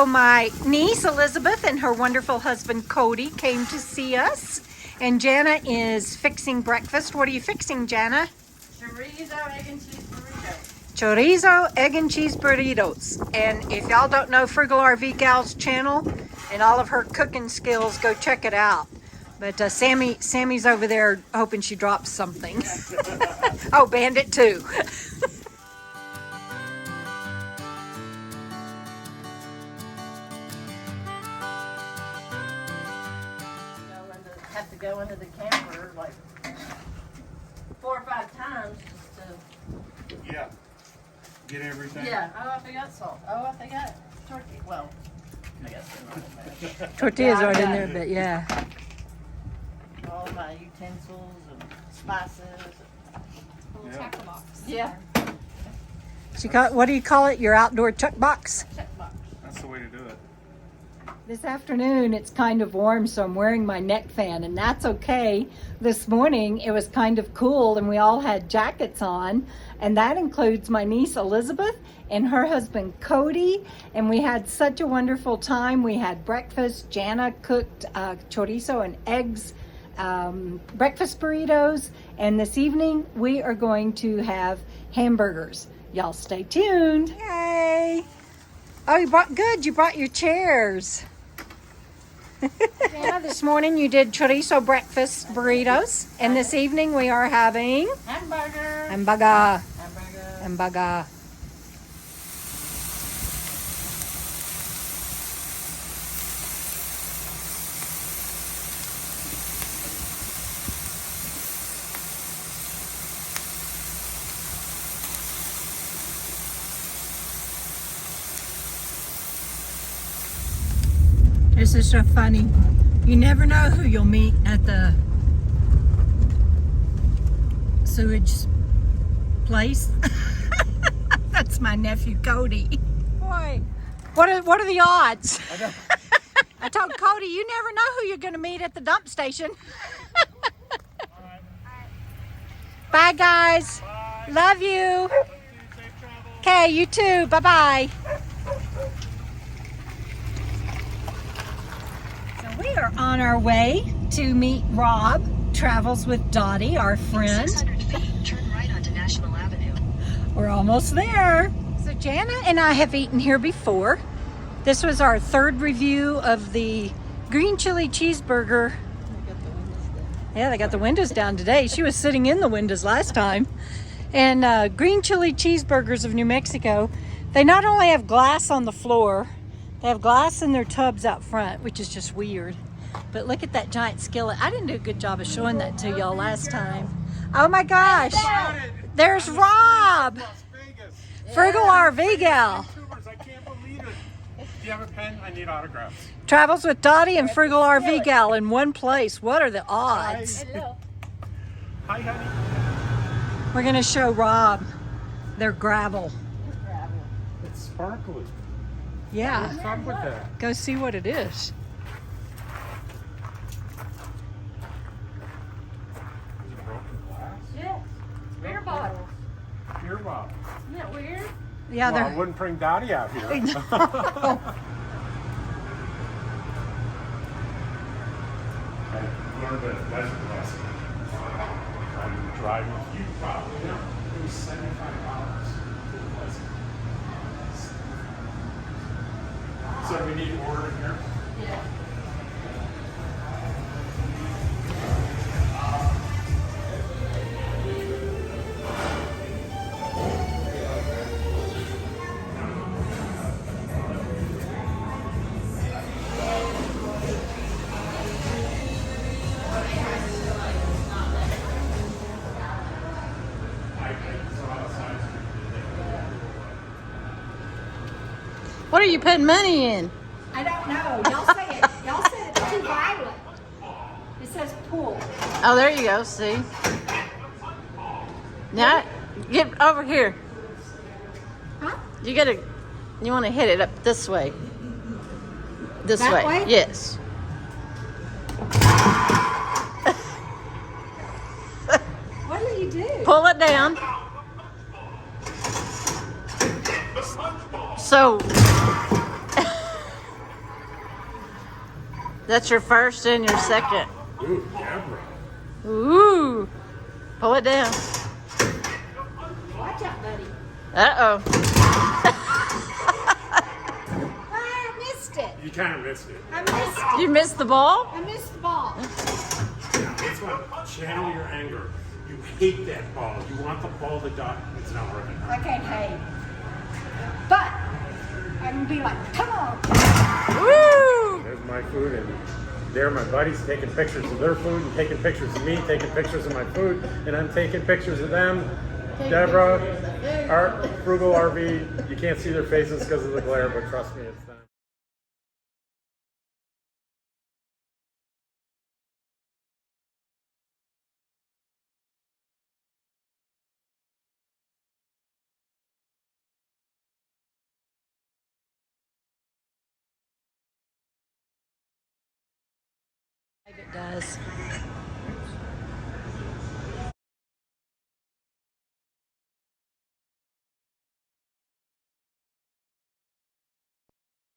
So my niece Elizabeth and her wonderful husband Cody came to see us. And Jana is fixing breakfast. What are you fixing, Jana? Chorizo, egg and cheese burritos. Chorizo, egg and cheese burritos. And if y'all don't know Frugal RV Gal's channel and all of her cooking skills, go check it out. But Sammy's over there hoping she drops something. Oh, Bandit too. Have to go into the camper like 4 or 5 times just to. Yeah. Get everything. Yeah. Oh, I forgot salt. Oh, I forgot turkey. Well, I guess they're not in there. Tortillas Yeah, aren't in yeah. there, but yeah. All my utensils and spices. Yeah. Tackle box. Yeah. She got, what do you call it? Your outdoor chuck box? Check box. That's the way to do it. This afternoon it's kind of warm, so I'm wearing my neck fan, and that's okay. This morning it was kind of cool and we all had jackets on, and that includes my niece Elizabeth and her husband Cody, and we had such a wonderful time. We had breakfast. Jana cooked chorizo and eggs, breakfast burritos, and this evening we are going to have hamburgers. Y'all stay tuned. Yay! Oh, you brought your chairs. Yeah, this morning you did chorizo breakfast burritos, and this evening we are having Hamburger. hamburger. Hamburger. Hamburger. This is so funny. You never know who you'll meet at the sewage place. That's my nephew Cody. Boy, what are the odds? I told Cody, you never know who you're going to meet at the dump station. Bye, guys. Bye. Love you. Safe travel. Okay, you too. Bye-bye. So we are on our way to meet Rob, Travels with Dottie, our friend. 600 feet, turn right onto National Avenue. We're almost there. So Jana and I have eaten here before. This was our third review of the green chili cheeseburger. Yeah, they got the windows down today. She was sitting in the windows last time. And green chili cheeseburgers of New Mexico. They not only have glass on the floor, they have glass in their tubs out front, which is just weird. But look at that giant skillet. I didn't do a good job of showing that to y'all last time. Oh my gosh. There's Rob. Las Vegas. Frugal RV Gal. YouTubers, I can't believe it. Do you have a pen? I need autographs. Travels with Dottie and Frugal RV Gal in one place. What are the odds? Hello. Hi, honey. We're gonna show Rob their gravel. It's sparkly. Yeah, What's up with that? go see what it is. Is it broken glass? Yes. Beer bottles. Beer bottle. Isn't that weird? Yeah, Well, I they're. wouldn't bring Dottie out here. I learned a lesson lesson. I'm driving with you, probably. It was $75 for the lesson. So we need to order in here? Yeah. What are you putting money in? I don't know. Y'all say it. Y'all said it's too violent. It says pool. Oh, there you go. See? Now, get over here. Huh? You want to hit it up this way. This That way? Yes. What do you do? Pull it down. So, That's your first and your second. Ooh, Debra. Ooh. Pull it down. Watch out, buddy. Uh-oh. I missed it. You kind of missed it. I missed it. You missed the ball? I missed the ball. Yeah, that's what. Channel your anger. You hate that ball. You want the ball to die. It's not working. I can't hate. But I can be like, come on. Woo! There's my food, and there my buddies taking pictures of their food, and taking pictures of me, taking pictures of my food, and I'm taking pictures of them. Debra, our Frugal RV. You can't see their faces because of the glare, but trust me, it's them. It does.